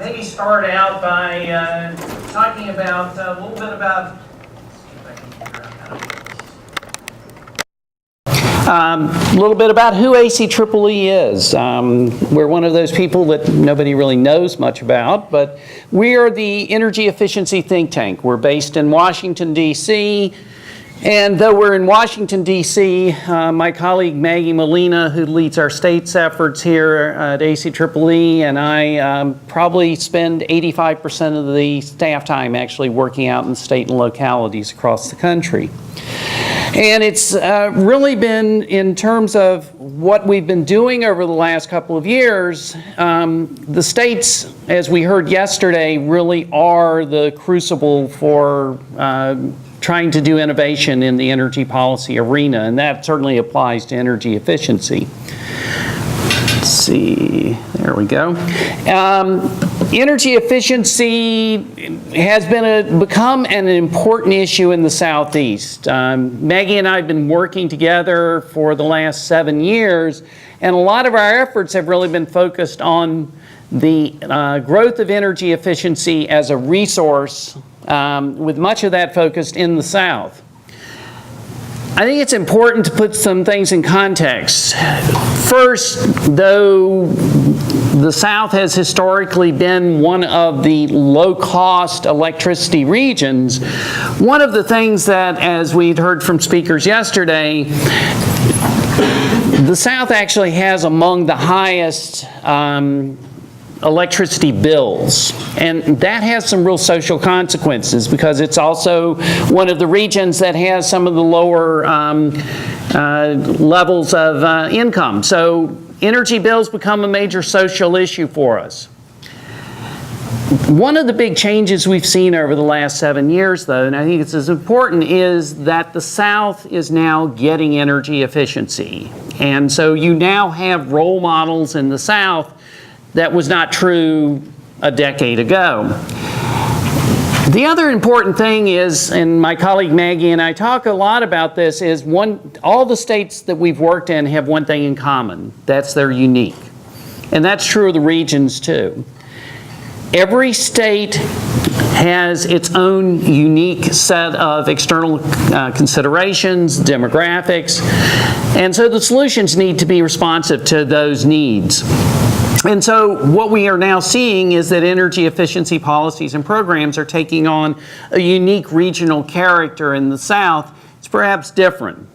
maybe start out by talking about a little bit about. A little bit about who ACEEE is. We're one of those people that nobody really knows much about, but we are the energy efficiency think tank. We're based in Washington, D.C., and though we're in Washington, D.C., my colleague Maggie Molina, who leads our state's efforts here at ACEEE, and I probably spend 85% of the staff time actually working out in state and localities across the country. And it's really been, in terms of what we've been doing over the last couple of years, the states, as we heard yesterday, really are the crucible for trying to do innovation in the energy policy arena, and that certainly applies to energy efficiency. Let's see, there we go. Energy efficiency has become an important issue in the Southeast. Maggie and I have been working together for the last 7 years, and a lot of our efforts have really been focused on the growth of energy efficiency as a resource, with much of that focused in the South. I think it's important to put some things in context. First, though the South has historically been one of the low-cost electricity regions, one of the things that, as we'd heard from speakers yesterday, the South actually has among the highest electricity bills, and that has some real social consequences because it's also one of the regions that has some of the lower levels of income. So energy bills become a major social issue for us. One of the big changes we've seen over the last 7 years, though, and I think it's as important, is that the South is now getting energy efficiency. And so you now have role models in the South that was not true a decade ago. The other important thing is, and my colleague Maggie and I talk a lot about this, is all the states that we've worked in have one thing in common. That's they're unique. And that's true of the regions too. Every state has its own unique set of external considerations, demographics, and so the solutions need to be responsive to those needs. And so what we are now seeing is that energy efficiency policies and programs are taking on a unique regional character in the South. It's perhaps different.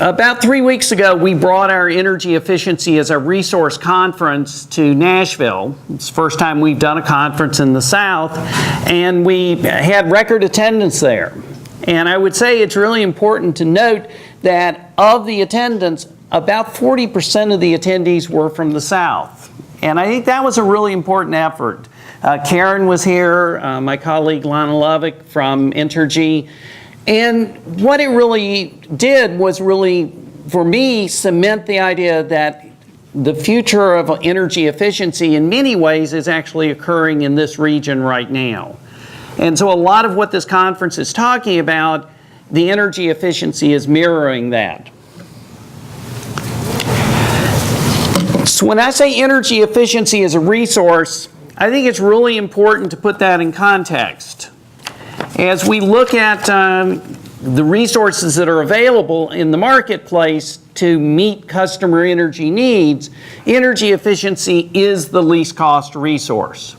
About 3 weeks ago, we brought our energy efficiency as a resource conference to Nashville. It's the first time we've done a conference in the South, and we had record attendance there. And I would say it's really important to note that of the attendance, about 40% of the attendees were from the South. And I think that was a really important effort. Karen was here, my colleague Lana Lovick from Entergy. And what it really did was really, for me, cement the idea that the future of energy efficiency in many ways is actually occurring in this region right now. And so a lot of what this conference is talking about, the energy efficiency is mirroring that. So when I say energy efficiency as a resource, I think it's really important to put that in context. As we look at the resources that are available in the marketplace to meet customer energy needs, energy efficiency is the least cost resource.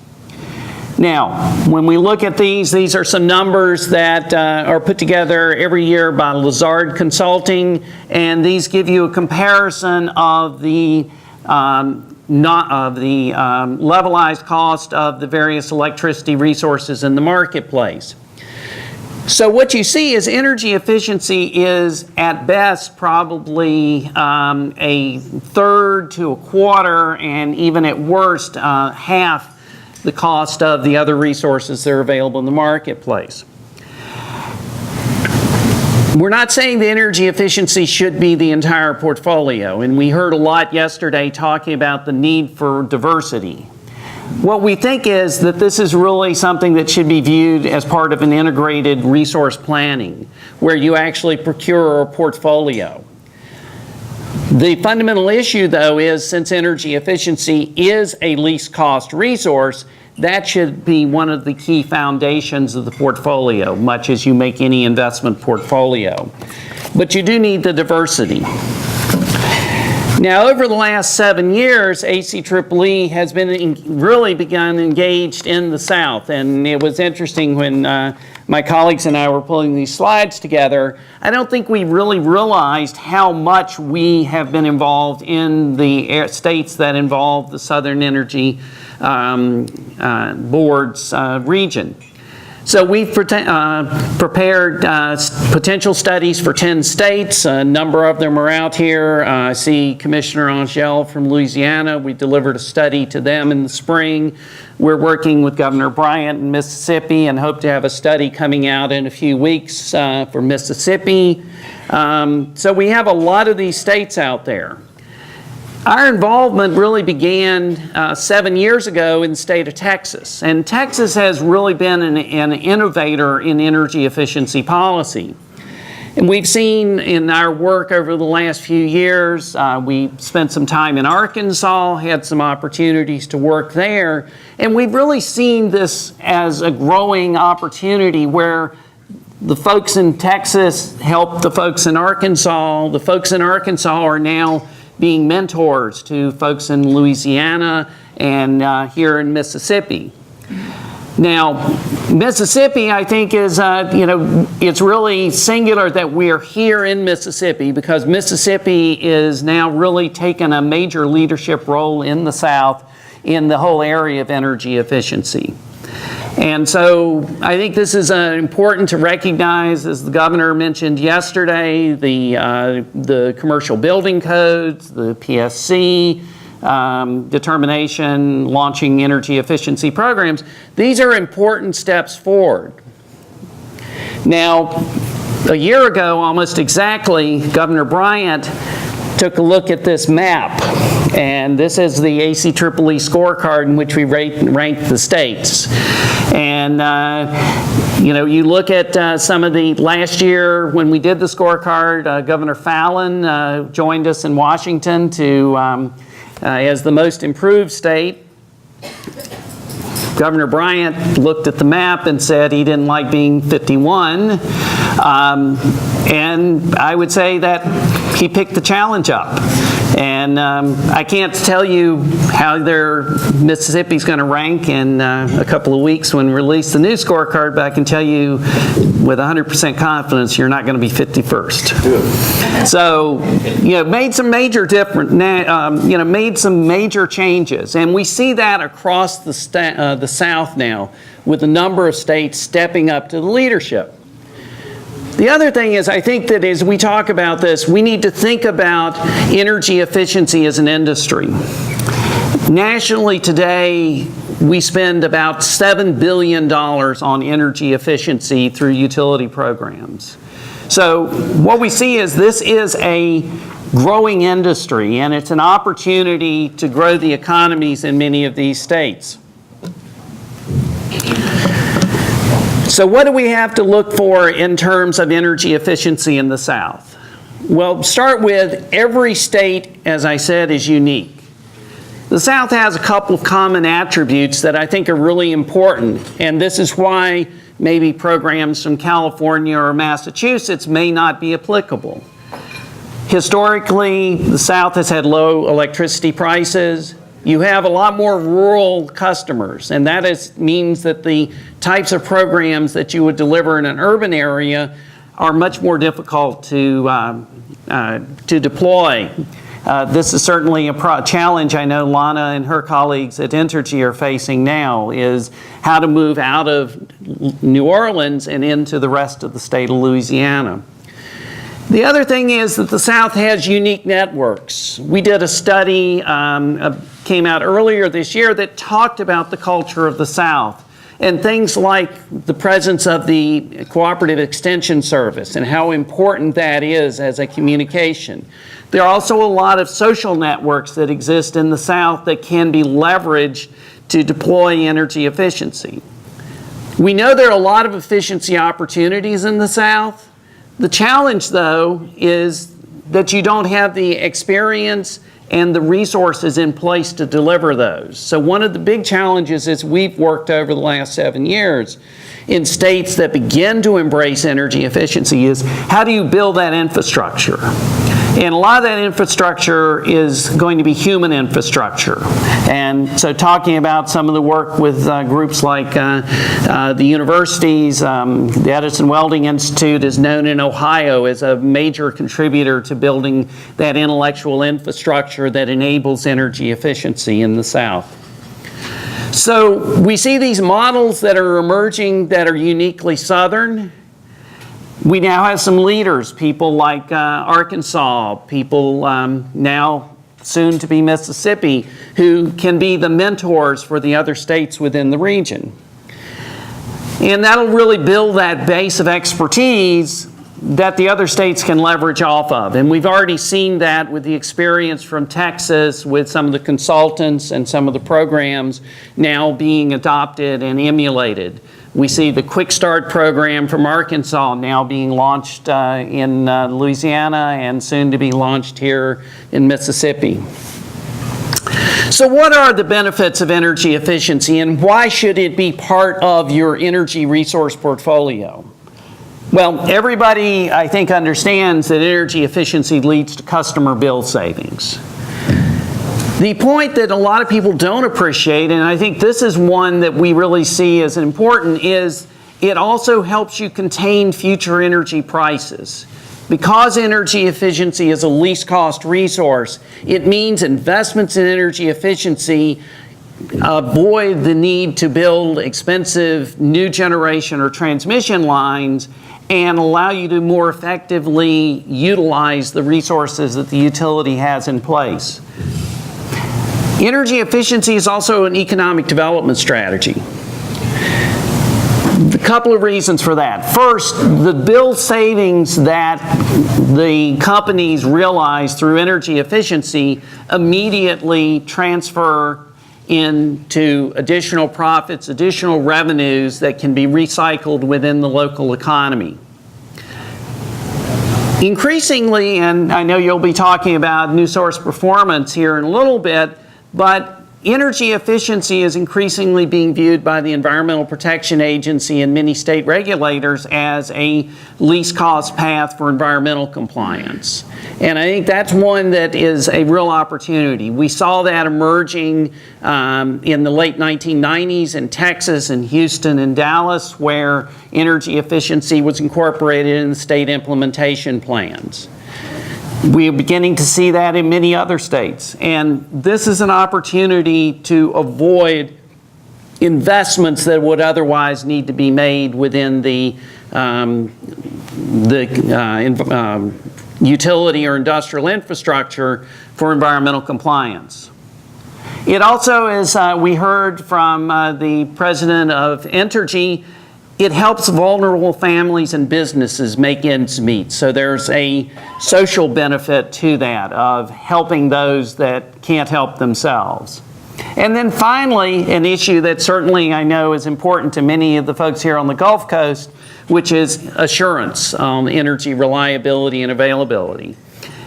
Now, when we look at these are some numbers that are put together every year by Lazard Consulting, and these give you a comparison of the levelized cost of the various electricity resources in the marketplace. So what you see is energy efficiency is at best probably a third to a quarter, and even at worst half the cost of the other resources that are available in the marketplace. We're not saying the energy efficiency should be the entire portfolio, and we heard a lot yesterday talking about the need for diversity. What we think is that this is really something that should be viewed as part of an integrated resource planning, where you actually procure a portfolio. The fundamental issue, though, is since energy efficiency is a least cost resource, that should be one of the key foundations of the portfolio, much as you make any investment portfolio. But you do need the diversity. Now, over the last 7 years, ACEEE has been really begun engaged in the South. And it was interesting when my colleagues and I were pulling these slides together. I don't think we really realized how much we have been involved in the states that involve the Southern Energy Board's region. So we've prepared potential studies for 10 states. A number of them are out here. I see Commissioner Angel from Louisiana. We delivered a study to them in the spring. We're working with Governor Bryant in Mississippi and hope to have a study coming out in a few weeks for Mississippi. So we have a lot of these states out there. Our involvement really began 7 years ago in the state of Texas. And Texas has really been an innovator in energy efficiency policy. And we've seen in our work over the last few years, we spent some time in Arkansas, had some opportunities to work there. And we've really seen this as a growing opportunity where the folks in Texas help the folks in Arkansas. The folks in Arkansas are now being mentors to folks in Louisiana and here in Mississippi. Now, Mississippi, I think, is, it's really singular that we are here in Mississippi because Mississippi is now really taking a major leadership role in the South in the whole area of energy efficiency. And so I think this is important to recognize, as the governor mentioned yesterday, the commercial building codes, the PSC determination, launching energy efficiency programs. These are important steps forward. Now, a year ago, almost exactly, Governor Bryant took a look at this map. And this is the ACEEE scorecard in which we rank the states. And, you look at some of the last year when we did the scorecard, Governor Fallon joined us in Washington as the most improved state. Governor Bryant looked at the map and said he didn't like being 51. And I would say that he picked the challenge up. And I can't tell you how Mississippi's going to rank in a couple of weeks when we release the new scorecard, but I can tell you with 100% confidence you're not going to be 51st. So, made some major made some major changes, and we see that across the South now, with a number of states stepping up to the leadership. The other thing is, I think that as we talk about this, we need to think about energy efficiency as an industry. Nationally today, we spend about $7 billion on energy efficiency through utility programs. So what we see is this is a growing industry, and it's an opportunity to grow the economies in many of these states. So what do we have to look for in terms of energy efficiency in the South? Well, start with every state, as I said, is unique. The South has a couple of common attributes that I think are really important, and this is why maybe programs from California or Massachusetts may not be applicable. Historically, the South has had low electricity prices. You have a lot more rural customers, and that means that the types of programs that you would deliver in an urban area are much more difficult to deploy. This is certainly a challenge I know Lana and her colleagues at Entergy are facing now, is how to move out of New Orleans and into the rest of the state of Louisiana. The other thing is that the South has unique networks. We did a study, came out earlier this year, that talked about the culture of the South and things like the presence of the Cooperative Extension Service and how important that is as a communication. There are also a lot of social networks that exist in the South that can be leveraged to deploy energy efficiency. We know there are a lot of efficiency opportunities in the South. The challenge, though, is that you don't have the experience and the resources in place to deliver those. So one of the big challenges is we've worked over the last 7 years in states that begin to embrace energy efficiency is how do you build that infrastructure? And a lot of that infrastructure is going to be human infrastructure. And so talking about some of the work with groups like the universities, the Edison Welding Institute is known in Ohio as a major contributor to building that intellectual infrastructure that enables energy efficiency in the South. So we see these models that are emerging that are uniquely Southern. We now have some leaders, people like Arkansas, people now soon to be Mississippi, who can be the mentors for the other states within the region. And that'll really build that base of expertise that the other states can leverage off of. And we've already seen that with the experience from Texas, with some of the consultants and some of the programs now being adopted and emulated. We see the Quick Start program from Arkansas now being launched in Louisiana and soon to be launched here in Mississippi. So what are the benefits of energy efficiency and why should it be part of your energy resource portfolio? Well, everybody, I think, understands that energy efficiency leads to customer bill savings. The point that a lot of people don't appreciate, and I think this is one that we really see as important, is it also helps you contain future energy prices. Because energy efficiency is a least cost resource, it means investments in energy efficiency avoid the need to build expensive new generation or transmission lines and allow you to more effectively utilize the resources that the utility has in place. Energy efficiency is also an economic development strategy. A couple of reasons for that. First, the bill savings that the companies realize through energy efficiency immediately transfer into additional profits, additional revenues that can be recycled within the local economy. Increasingly, and I know you'll be talking about new source performance here in a little bit, but energy efficiency is increasingly being viewed by the Environmental Protection Agency and many state regulators as a least cost path for environmental compliance. And I think that's one that is a real opportunity. We saw that emerging in the late 1990s in Texas and Houston and Dallas, where energy efficiency was incorporated in the state implementation plans. We are beginning to see that in many other states. And this is an opportunity to avoid investments that would otherwise need to be made within the utility or industrial infrastructure for environmental compliance. It also, as we heard from the president of Entergy, it helps vulnerable families and businesses make ends meet. So there's a social benefit to that of helping those that can't help themselves. And then finally, an issue that certainly I know is important to many of the folks here on the Gulf Coast, which is assurance on energy reliability and availability.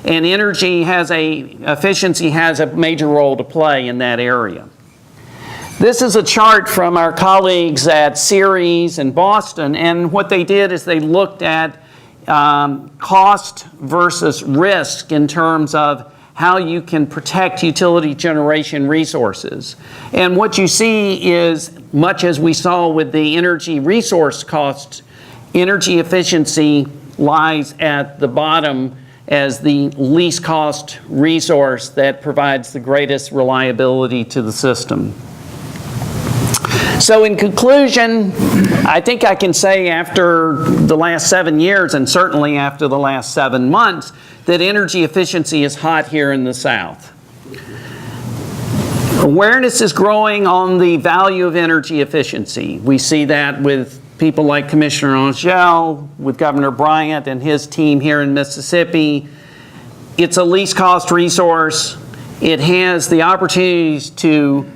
And efficiency has a major role to play in that area. This is a chart from our colleagues at Ceres in Boston, and what they did is they looked at cost versus risk in terms of how you can protect utility generation resources. And what you see is, much as we saw with the energy resource costs, energy efficiency lies at the bottom as the least cost resource that provides the greatest reliability to the system. So in conclusion, I think I can say after the last 7 years, and certainly after the last 7 months, that energy efficiency is hot here in the South. Awareness is growing on the value of energy efficiency. We see that with people like Commissioner Angel, with Governor Bryant and his team here in Mississippi. It's a least cost resource. It has the opportunities to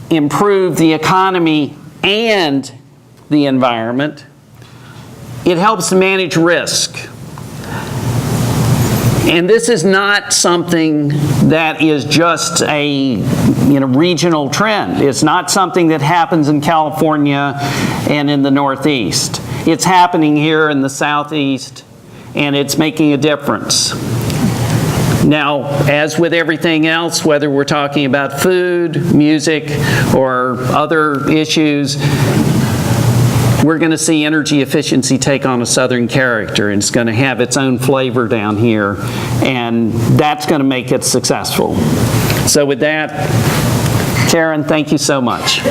improve the economy and the environment. It helps to manage risk. And this is not something that is just a regional trend. It's not something that happens in California and in the Northeast. It's happening here in the Southeast, and it's making a difference. Now, as with everything else, whether we're talking about food, music, or other issues, we're going to see energy efficiency take on a Southern character, and it's going to have its own flavor down here, and that's going to make it successful. So with that, Karen, thank you so much.